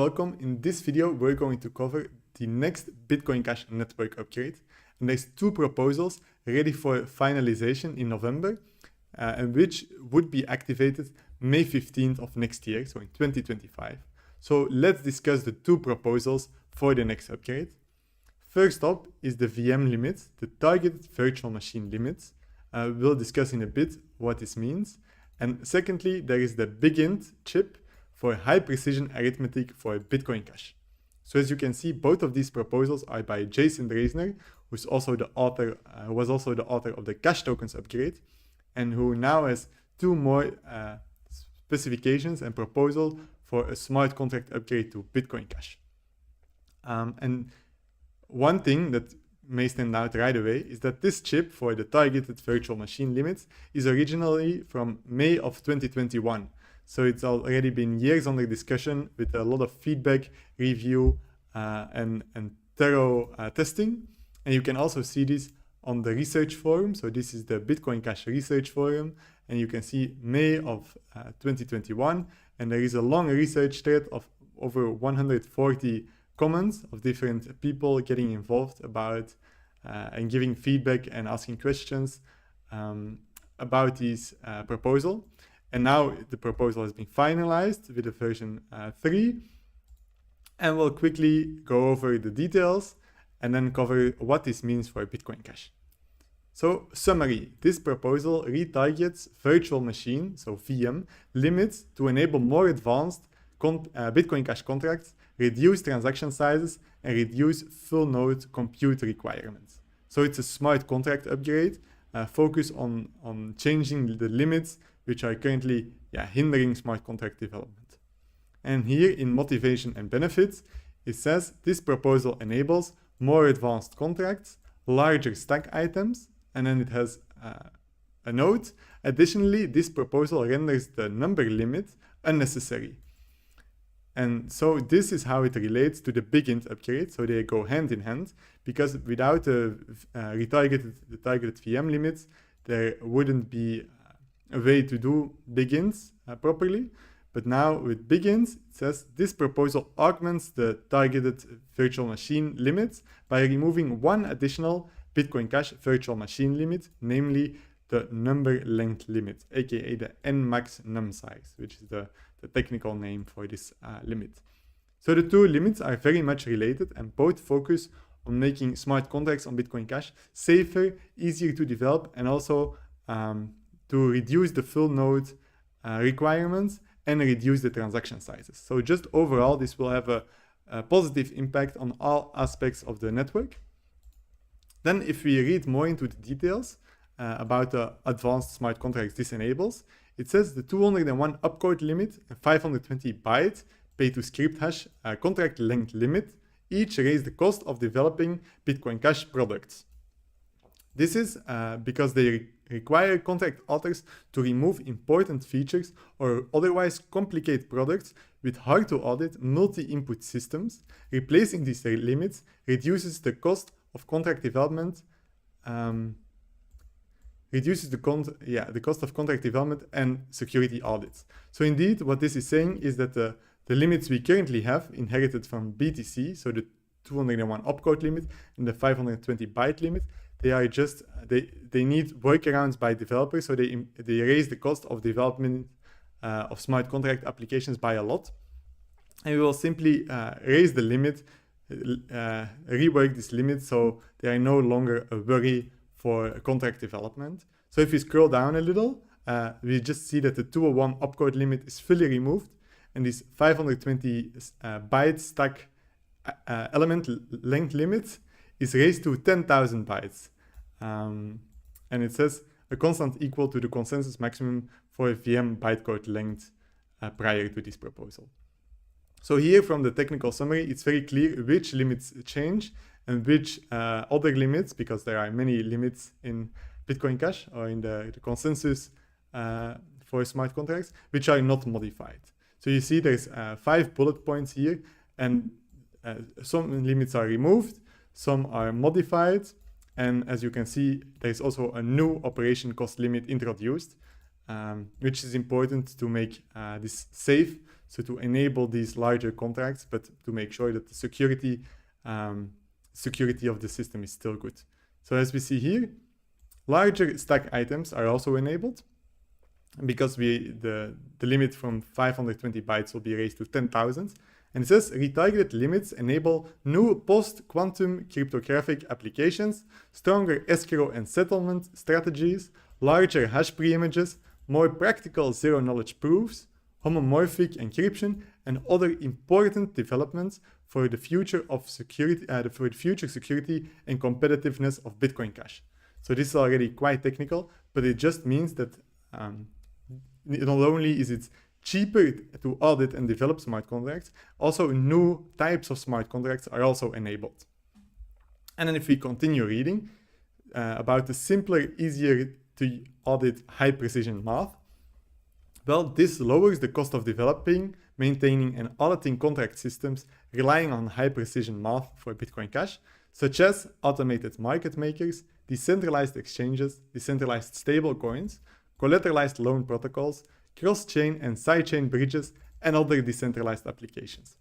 welcome. In this video, we're going to cover the next Bitcoin Cash network upgrade. And there's two proposals ready for finalization in November, and which would be activated May 15th of next year, so in 2025. So let's discuss the two proposals for the next upgrade. First up is the VM limits, the targeted virtual machine limits. We'll discuss in a bit what this means. And secondly, there is the BigInt chip for high precision arithmetic for Bitcoin Cash. So as you can see, both of these proposals are by Jason Dresner, who's also the author, was also the author of the Cash Tokens upgrade, and who now has two more specifications and proposal for a smart contract upgrade to Bitcoin Cash. And one thing that may stand out right away is that this chip for the targeted virtual machine limits is originally from May of 2021. So it's already been years under discussion with a lot of feedback, review, and thorough testing. And you can also see this on the research forum. So this is the Bitcoin Cash research forum. And you can see May of 2021. And there is a long research thread of over 140 comments of different people getting involved about and giving feedback and asking questions about this proposal. And now the proposal has been finalized with the version 3. And we'll quickly go over the details and then cover what this means for Bitcoin Cash. So summary, this proposal retargets virtual machine, so VM, limits to enable more advanced Bitcoin Cash contracts, reduce transaction sizes, and reduce full node compute requirements. So it's a smart contract upgrade, focus on changing the limits which are currently hindering smart contract development. And here in motivation and benefits, it says this proposal enables more advanced contracts, larger stack items, and then it has a note. Additionally, this proposal renders the number limit unnecessary. And so this is how it relates to the BigInt upgrade. So they go hand in hand, because without the targeted VM limits, there wouldn't be a way to do BigInts properly. But now with BigInts, it says this proposal augments the targeted virtual machine limits by removing one additional Bitcoin Cash virtual machine limit, namely the number length limit, aka the nmax num size, which is the technical name for this limit. So the two limits are very much related and both focus on making smart contracts on Bitcoin Cash safer, easier to develop, and also to reduce the full node requirements and reduce the transaction sizes. So just overall, this will have a positive impact on all aspects of the network. Then if we read more into the details about the advanced smart contracts this enables, it says the 201 opcode limit and 520 byte pay to script hash contract length limit each raise the cost of developing Bitcoin Cash products. This is because they require contract authors to remove important features or otherwise complicate products with hard to audit multi-input systems. Replacing these limits reduces the cost of contract development, the cost of contract development and security audits. So indeed, what this is saying is that the limits we currently have inherited from BTC, so the 201 opcode limit and the 520 byte limit, they are just, they need workarounds by developers, so they raise the cost of development of smart contract applications by a lot. And we will simply raise the limit, rework this limit so they are no longer a worry for contract development. So if we scroll down a little, we just see that the 201 opcode limit is fully removed, and this 520 byte stack element length limit is raised to 10,000 bytes. And it says a constant equal to the consensus maximum for a VM bytecode length prior to this proposal. So here from the technical summary, it's very clear which limits change and which other limits, because there are many limits in Bitcoin Cash or in the consensus for smart contracts, which are not modified. So you see there's 5 bullet points here, and some limits are removed, some are modified, and as you can see, there's also a new operation cost limit introduced, which is important to make this safe So to enable these larger contracts, but to make sure that the security of the system is still good. So as we see here, larger stack items are also enabled because the limit from 520 bytes will be raised to 10,000. And it says retargeted limits enable new post-quantum cryptographic applications, stronger escrow and settlement strategies, larger hash pre-images, more practical zero-knowledge proofs, homomorphic encryption, and other important developments for the future of security, for the future security and competitiveness of Bitcoin Cash. So this is already quite technical, but it just means that not only is it cheaper to audit and develop smart contracts, also new types of smart contracts are also enabled. And then if we continue reading about the simpler, easier to audit high precision math, well, this lowers the cost of developing, maintaining, and auditing contract systems relying on high precision math for Bitcoin Cash, such as automated market makers, decentralized exchanges, decentralized stablecoins, collateralized loan protocols, cross-chain and side-chain bridges, and other decentralized applications.